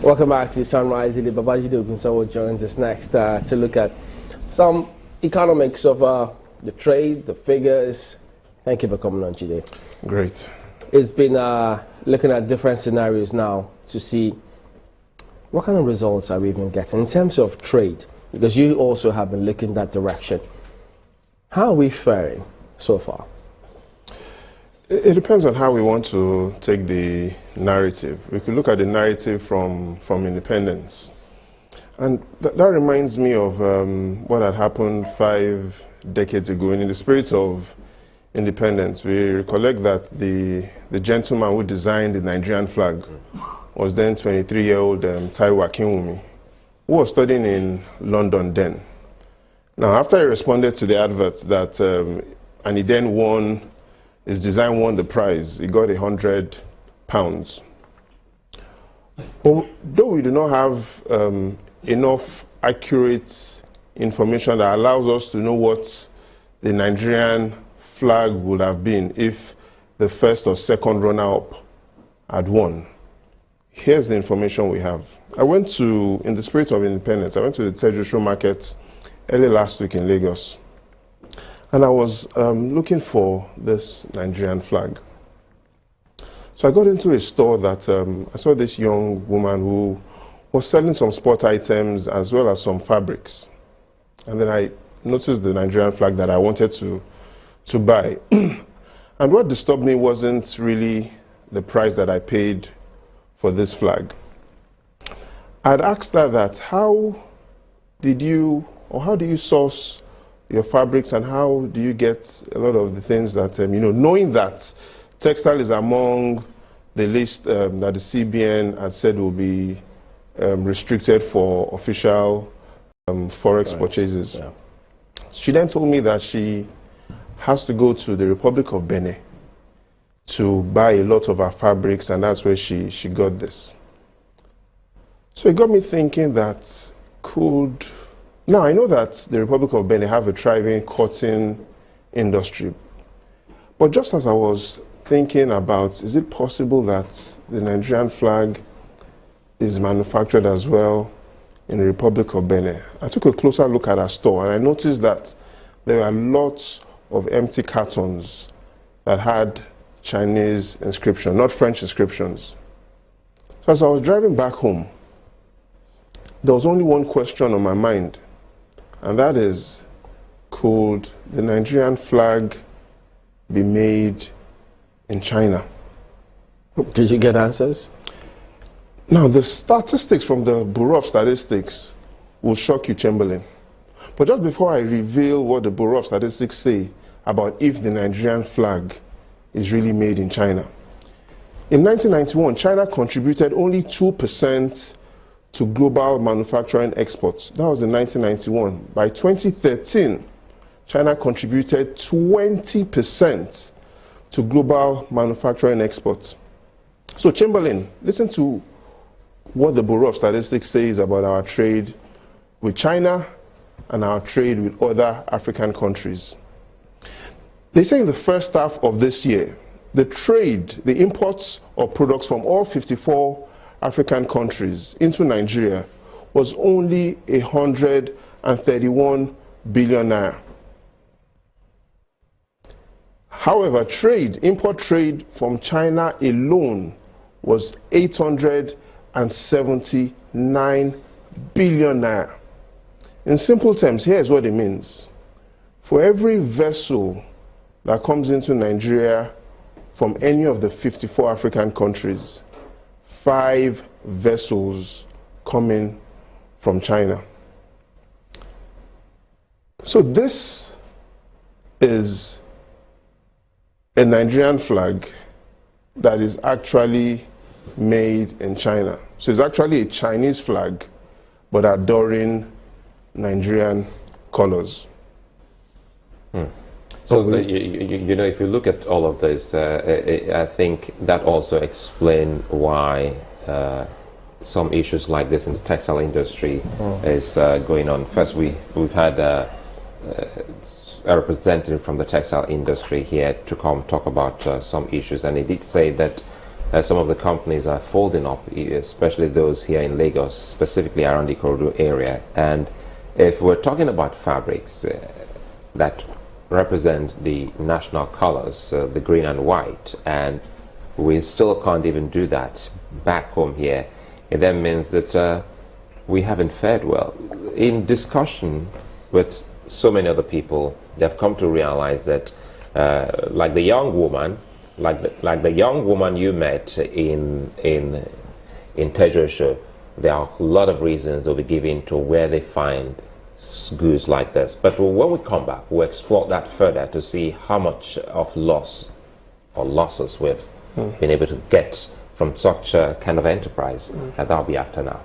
Welcome back to Sunrise. Babajide Ogunsanwo joins us next to look at some economics of the trade, the figures. Thank you for coming on today. Great. It's been looking at different scenarios now to see what kind of results are we even getting in terms of trade, because you also have been looking that direction. How are we faring so far? It depends on how we want to take the narrative. We could look at the narrative from independence. And that reminds me of what had happened 5 decades ago. And in the spirit of independence, we recollect that the gentleman who designed the Nigerian flag was then 23-year-old Taiwo Akinwumi, who was studying in London then. Now, after he responded to the advert that, and he then won, his design won the prize, he got £100. But though we do not have enough accurate information that allows us to know what the Nigerian flag would have been if the first or second runner-up had won, here's the information we have. I went to, in the spirit of independence, I went to the Teju market early last week in Lagos. And I was looking for this Nigerian flag. So I got into a store that I saw this young woman who was selling some sport items as well as some fabrics. And then I noticed the Nigerian flag that I wanted to buy. And what disturbed me wasn't really the price that I paid for this flag. I'd asked her that, how do you source your fabrics, and how do you get a lot of the things that, knowing that textile is among the list that the CBN had said will be restricted for official forex purchases. Yeah. She then told me that she has to go to the Republic of Benin to buy a lot of her fabrics, and that's where she got this. So it got me thinking that now, I know that the Republic of Benin have a thriving cotton industry, but just as I was thinking about, is it possible that the Nigerian flag is manufactured as well in the Republic of Benin? I took a closer look at our store and I noticed that there are lots of empty cartons that had Chinese inscription, not French inscriptions. So as I was driving back home, there was only one question on my mind. And that is, could the Nigerian flag be made in China? Did you get answers? Now, the statistics from the Bureau of Statistics will shock you, Chamberlain. But just before I reveal what the Bureau of Statistics say about if the Nigerian flag is really made in China. In 1991, China contributed only 2% to global manufacturing exports. That was in 1991. By 2013, China contributed 20% to global manufacturing exports. So Chamberlain, listen to what the Bureau of Statistics says about our trade with China and our trade with other African countries. They say in the first half of this year, the imports of products from all 54 African countries into Nigeria was only 131 billion naira. However, import trade from China alone was 879 billion naira. In simple terms, here's what it means. For every vessel that comes into Nigeria from any of the 54 African countries, 5 vessels coming from China. So this is a Nigerian flag that is actually made in China. So it's actually a Chinese flag, but adoring Nigerian colors. So, if you look at all of this, I think that also explains why some issues like this in the textile industry is going on. First, we've had a representative from the textile industry here to come talk about some issues, and he did say that some of the companies are folding up, especially those here in Lagos, specifically around the Ikorodu area. And if we're talking about fabrics that represent the national colors, the green and white, and we still can't even do that back home here, it then means that we haven't fared well. In discussion with so many other people, they've come to realize that like the young woman you met in Tejo Show, there are a lot of reasons they'll be giving to where they find goods like this. But when we come back, we'll explore that further to see how much of loss or losses we've been able to get from such a kind of enterprise. And that'll be after now.